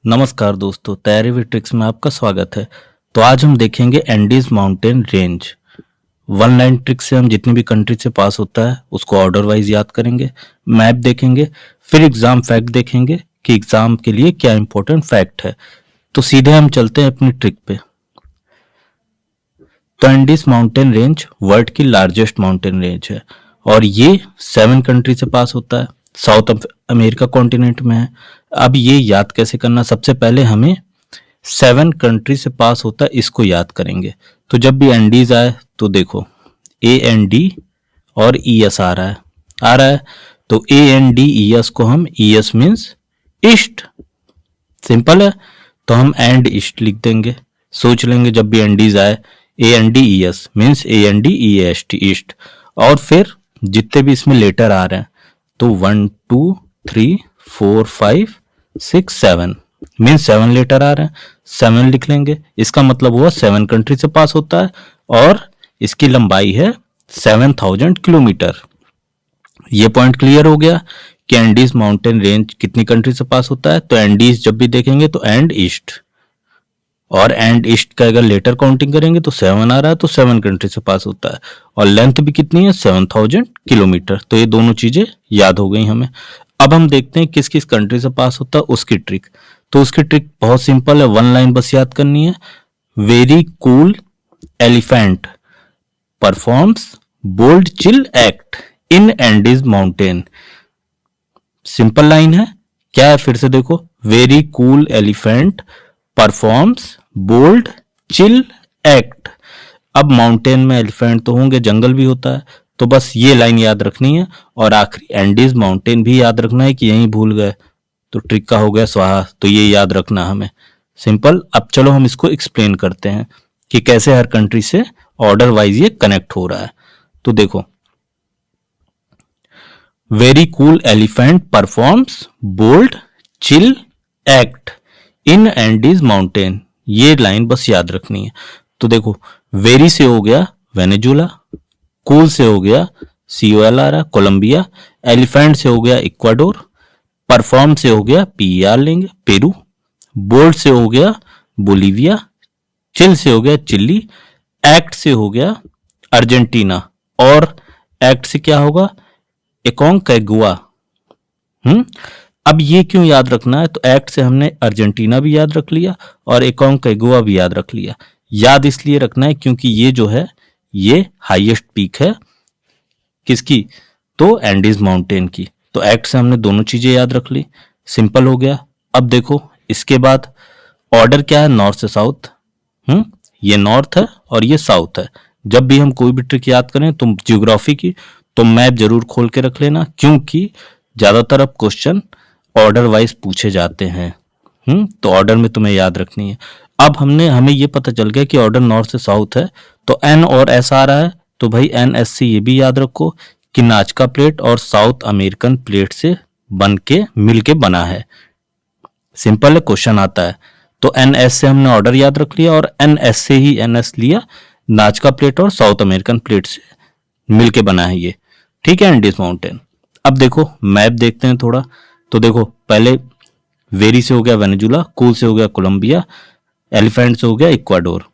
नमस्कार दोस्तों, तैयारी विद ट्रिक्स में आपका स्वागत है। तो आज हम देखेंगे Andes mountain range. One line trick से हम जितनी भी कंट्री से पास होता है उसको ऑर्डर वाइज याद करेंगे, मैप देखेंगे, फिर एग्जाम फैक्ट देखेंगे कि एग्जाम के लिए क्या इंपॉर्टेंट फैक्ट है। तो सीधे हम चलते हैं अपनी ट्रिक पे। तो एंडीज माउंटेन रेंज वर्ल्ड की लार्जेस्ट माउंटेन रेंज है और ये 7 कंट्री से पास होता है। साउथ अमेरिका कॉन्टिनेंट में है। अब ये याद कैसे करना, सबसे पहले हमें 7 कंट्री से पास होता है इसको याद करेंगे। तो जब भी एंडीज आए तो देखो AND और ES आ रहा है तो ANDES को हम ES मीन्स ईस्ट, सिंपल है, तो हम एंड ईस्ट लिख देंगे। सोच लेंगे जब भी एंडीज आए ANDES मीन्स ANDEAST ईस्ट। और फिर जितने भी इसमें लेटर आ रहे हैं तो 1 2 3 4 5 6 7 मीन्स 7 लेटर आ रहे हैं, 7 लिख लेंगे। इसका मतलब हुआ 7 कंट्री से पास होता है और इसकी लंबाई है 7000 किलोमीटर। ये पॉइंट क्लियर हो गया कि एंडीज माउंटेन रेंज कितनी कंट्री से पास होता है। तो एंडीज जब भी देखेंगे तो एंड ईस्ट, और एंड ईस्ट का अगर लेटर काउंटिंग करेंगे तो 7 आ रहा है तो 7 कंट्री से पास होता है। और लेंथ भी कितनी है 7000 किलोमीटर। तो ये दोनों चीजें याद हो गई हमें। अब हम देखते हैं किस किस कंट्री से पास होता है उसकी ट्रिक। तो उसकी ट्रिक बहुत सिंपल है, वन लाइन बस याद करनी है। Very cool elephant performs bold chill act in Andes mountain. Simple line है, क्या है फिर से देखो, very cool elephant performs bold chill act. अब माउंटेन में एलिफेंट तो होंगे, जंगल भी होता है, तो बस ये लाइन याद रखनी है। और आखिरी एंडीज माउंटेन भी याद रखना है कि यहीं भूल गए तो ट्रिक का हो गया स्वाहा। तो ये याद रखना हमें, सिंपल। अब चलो हम इसको एक्सप्लेन करते हैं कि कैसे हर कंट्री से ऑर्डर वाइज ये कनेक्ट हो रहा है। तो देखो, very cool elephant performs bold chill act in Andes mountain, ये लाइन बस याद रखनी है। तो देखो, वेरी से हो गया वेनेजुला, कूल से हो गया COL कोलंबिया, एलिफेंट से हो गया इक्वाडोर, परफॉर्म से हो गया PER लेंगे पेरू, बोल्ड से हो गया बोलीविया, चिल से हो गया चिली, एक्ट से हो गया अर्जेंटीना, और एक्ट से क्या होगा एकोंगुआ। अब ये क्यों याद रखना है, तो एक्ट से हमने अर्जेंटीना भी याद रख लिया और एकोंगुआ भी याद रख लिया। याद इसलिए रखना है क्योंकि ये जो है ये हाईएस्ट पीक है किसकी, तो एंडीज माउंटेन की। तो एक्ट से हमने दोनों चीजें याद रख ली, सिंपल हो गया। अब देखो इसके बाद ऑर्डर क्या है, नॉर्थ से साउथ। ये नॉर्थ है और ये साउथ है। जब भी हम कोई भी ट्रिक याद करें तो ज्योग्राफी की, तो मैप जरूर खोल के रख लेना, क्योंकि ज्यादातर अब क्वेश्चन ऑर्डर वाइज पूछे जाते हैं। तो ऑर्डर में तुम्हें याद रखनी है। अब हमें ये पता चल गया कि ऑर्डर नॉर्थ से साउथ है, तो N और S आ रहा है, तो भाई NSC ये भी याद रखो कि नाजका प्लेट और साउथ अमेरिकन प्लेट से बन के मिल के बना है। सिंपल है, क्वेश्चन आता है। तो NS से हमने ऑर्डर याद रख लिया और NS से ही NS लिया, नाजका प्लेट और साउथ अमेरिकन प्लेट से मिलके बना है ये, ठीक है, एंडीज माउंटेन। अब देखो मैप देखते हैं थोड़ा। तो देखो पहले वेरी से हो गया वेनेजुला, कूल से हो गया कोलंबिया, एलिफेंट से हो गया इक्वाडोर,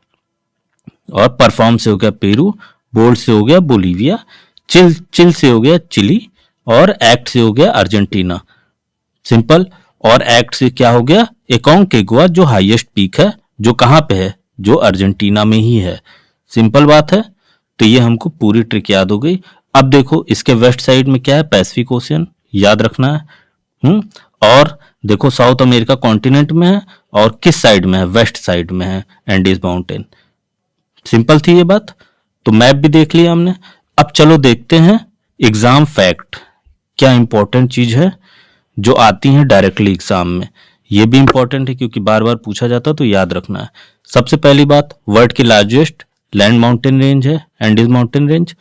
और परफॉर्म से हो गया पेरू, बोल्ड से हो गया बोलीविया, चिल से हो गया चिली, और एक्ट से हो गया अर्जेंटीना। सिंपल। और एक्ट से क्या हो गया एकोंगुआ, जो हाईएस्ट पीक है, जो कहां पे है, जो अर्जेंटीना में ही है। सिंपल बात है। तो ये हमको पूरी ट्रिक याद हो गई। अब देखो इसके वेस्ट साइड में क्या है, पैसिफिक ओशियन, याद रखना है। और देखो साउथ अमेरिका कॉन्टिनेंट में है और किस साइड में है, वेस्ट साइड में है एंडीज माउंटेन। सिंपल थी ये बात। तो मैप भी देख लिया हमने। अब चलो देखते हैं एग्जाम फैक्ट, क्या इंपॉर्टेंट चीज है जो आती है डायरेक्टली एग्जाम में। ये भी इंपॉर्टेंट है क्योंकि बार बार पूछा जाता है, तो याद रखना है। सबसे पहली बात, वर्ल्ड की लार्जेस्ट लैंड माउंटेन रेंज है Andes mountain range,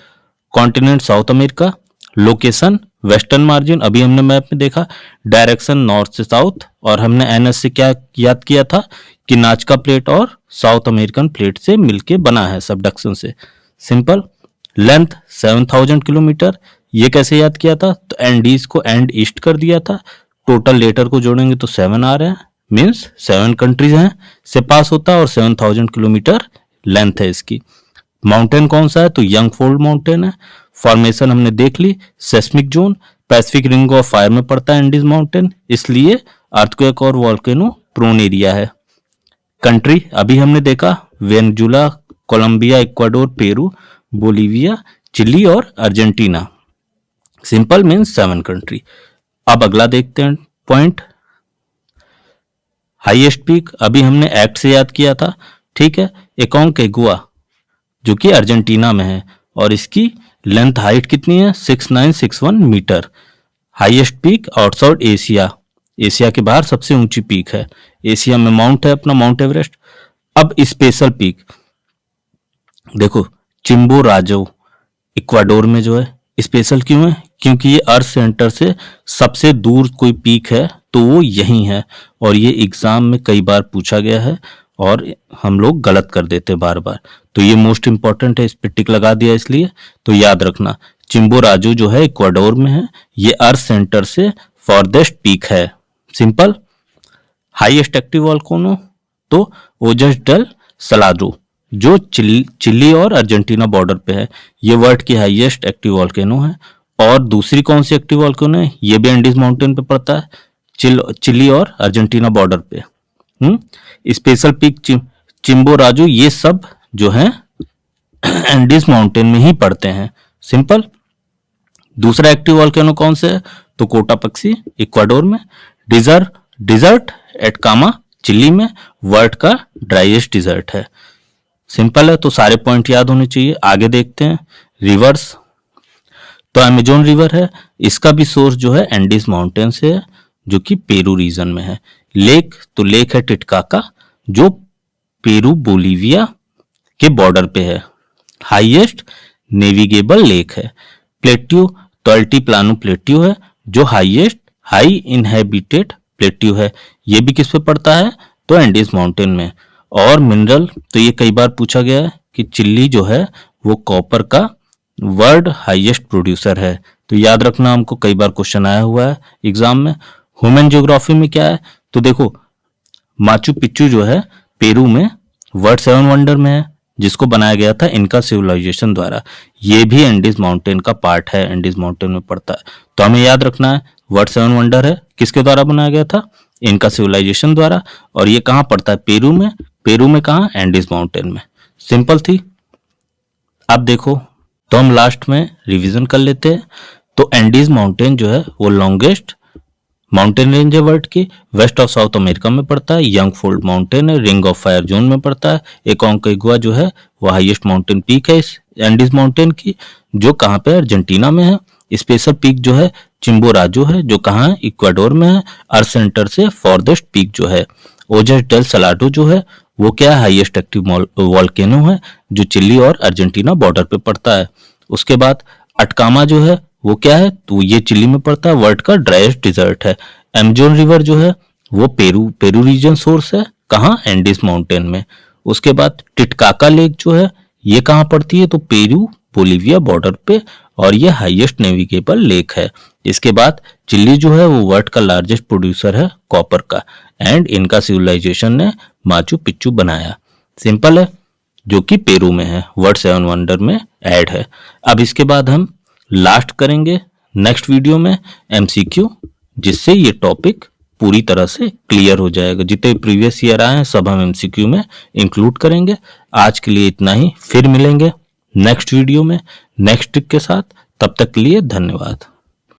continent south America, location western margin, अभी हमने मैप में देखा, डायरेक्शन नॉर्थ से साउथ, और हमने NS से क्या याद किया था कि नाजका प्लेट और साउथ अमेरिकन प्लेट से मिलके बना है सबडक्शन से। सिंपल। लेंथ 7000 किलोमीटर, ये कैसे याद किया था, तो एंडीज को एंड ईस्ट कर दिया था, टोटल लेटर को जोड़ेंगे तो 7 आ रहे हैं, मीन्स 7 कंट्रीज हैं से पास होता है और 7000 किलोमीटर लेंथ है इसकी। माउंटेन कौन सा है, तो यंगफोल्ड माउंटेन है। फॉर्मेशन हमने देख ली, seismic zone Pacific ring of fire में पड़ता है एंडीज माउंटेन, इसलिए अर्थक्वेक और वोल्केनो प्रोन एरिया है। कंट्री अभी हमने देखा Venezuela, Colombia, Ecuador, Peru, Bolivia, Chile और अर्जेंटीना। Simple means 7 country. अब अगला देखते हैं पॉइंट, हाईएस्ट पीक अभी हमने एक्ट से याद किया था, ठीक है। एकोंकागुआ जो कि अर्जेंटीना में है और इसकी लेंथ हाइट कितनी है 6961 metre. Highest peak outside Asia, Asia के बाहर सबसे ऊंची पीक है। एशिया में माउंट है अपना माउंट एवरेस्ट। अब स्पेशल पीक देखो, चिम्बोराजो इक्वाडोर में जो है, स्पेशल क्यों है, क्योंकि ये अर्थ सेंटर से सबसे दूर कोई पीक है तो वो यही है, और ये एग्जाम में कई बार पूछा गया है और हम लोग गलत कर देते बार बार, तो ये मोस्ट इंपॉर्टेंट है, इस पे टिक लगा दिया इसलिए। तो याद रखना चिम्बोराजो जो है इक्वाडोर में है, ये अर्थ सेंटर से फॉरदेस्ट पीक है। सिंपल। हाईएस्ट एक्टिव वोल्केनो तो ओजस डेल सलाडो जो चिली और अर्जेंटीना बॉर्डर पे है, ये वर्ल्ड की हाईएस्ट एक्टिव वोल्केनो है। और दूसरी कौन सी एक्टिव वोल्केनो है, ये भी एंडीज माउंटेन पे पड़ता है, चिली और अर्जेंटीना बॉर्डर पे। स्पेशल पीक चिम्बोराजो, ये सब जो है एंडीज माउंटेन में ही पड़ते हैं। सिंपल। दूसरा एक्टिव वोल्केनो कौन से है, तो कोटापक्सी इक्वाडोर में, डिजर्ट एटकामा चिली में, वर्ल्ड का ड्राइएस्ट डिजर्ट है। सिंपल है, तो सारे पॉइंट याद होने चाहिए। आगे देखते हैं रिवर्स, तो अमेजोन रिवर है, इसका भी सोर्स जो है एंडीज माउंटेन से है जो कि पेरू रीजन में है। लेक, तो लेक है टिटकाका जो पेरू बोलीविया के बॉर्डर पे है, हाईएस्ट नेविगेबल लेक है। प्लेट्यू, तो अल्टीप्लानो प्लेट्यू है जो हाईएस्ट हाई इनहेबिटेड प्लेट्यू है, ये भी किस पे पड़ता है, तो एंडीज माउंटेन में। और मिनरल, तो ये कई बार पूछा गया है कि चिली जो है वो कॉपर का वर्ल्ड हाईएस्ट प्रोड्यूसर है, तो याद रखना, हमको कई बार क्वेश्चन आया हुआ है एग्जाम में। ह्यूमन ज्योग्राफी में क्या है, तो देखो माचू पिच्चू जो है पेरू में वर्ल्ड 7 वंडर में है, जिसको बनाया गया था इनका सिविलाइजेशन द्वारा, ये भी एंडीज माउंटेन का पार्ट है, एंडीज माउंटेन में पड़ता है। तो हमें याद रखना है वर्ल्ड 7 वंडर है, किसके द्वारा बनाया गया था, इनका सिविलाइजेशन द्वारा, और ये कहाँ पड़ता है, पेरू में। पेरू में कहाँ, एंडीज माउंटेन में। सिंपल थी। अब देखो, तो हम लास्ट में रिवीजन कर लेते हैं। तो एंडीज माउंटेन जो है वो लॉन्गेस्ट माउंटेन रेंज है वर्ल्ड की, वेस्ट ऑफ साउथ अमेरिका में पड़ता है। यंगफोल्ड माउंटेन है, रिंग ऑफ फायर जोन में पड़ता है। एकोंकागुआ जो है वो हाईएस्ट माउंटेन पीक है इस एंडीज माउंटेन की, जो कहाँ पे, अर्जेंटीना में है। स्पेशल पीक जो है चिम्बोराजो है, जो कहाँ है, इक्वाडोर में है। अर्थ सेंटर से फॉरदेस्ट पीक जो है ओजस डेल सलाडो जो है वो क्या है, हाईएस्ट एक्टिव वोल्केनो है जो चिली और अर्जेंटीना बॉर्डर पे पड़ता है। उसके बाद अटकामा जो है वो क्या है, तो ये चिली में पड़ता है, वर्ल्ड का ड्राइएस्ट डिजर्ट है। अमेजोन रिवर जो है वो पेरू रीजन सोर्स है, कहाँ, एंडीज माउंटेन में। उसके बाद टिटकाका लेक जो है ये कहाँ पड़ती है, तो पेरू बोलीविया बॉर्डर पे, और ये हाईएस्ट नेविगेबल लेक है। इसके बाद चिली जो है वो वर्ल्ड का लार्जेस्ट प्रोड्यूसर है कॉपर का, एंड इनका सिविलाइजेशन ने माचू पिच्चू बनाया। सिंपल है, जो कि पेरू में है, वर्ल्ड 7 वंडर में ऐड है। अब इसके बाद हम लास्ट करेंगे नेक्स्ट वीडियो में एमसीक्यू, जिससे ये टॉपिक पूरी तरह से क्लियर हो जाएगा। जितने प्रीवियस ईयर आए हैं सब हम एमसीक्यू में इंक्लूड करेंगे। आज के लिए इतना ही, फिर मिलेंगे नेक्स्ट वीडियो में नेक्स्ट ट्रिक के साथ। तब तक के लिए धन्यवाद।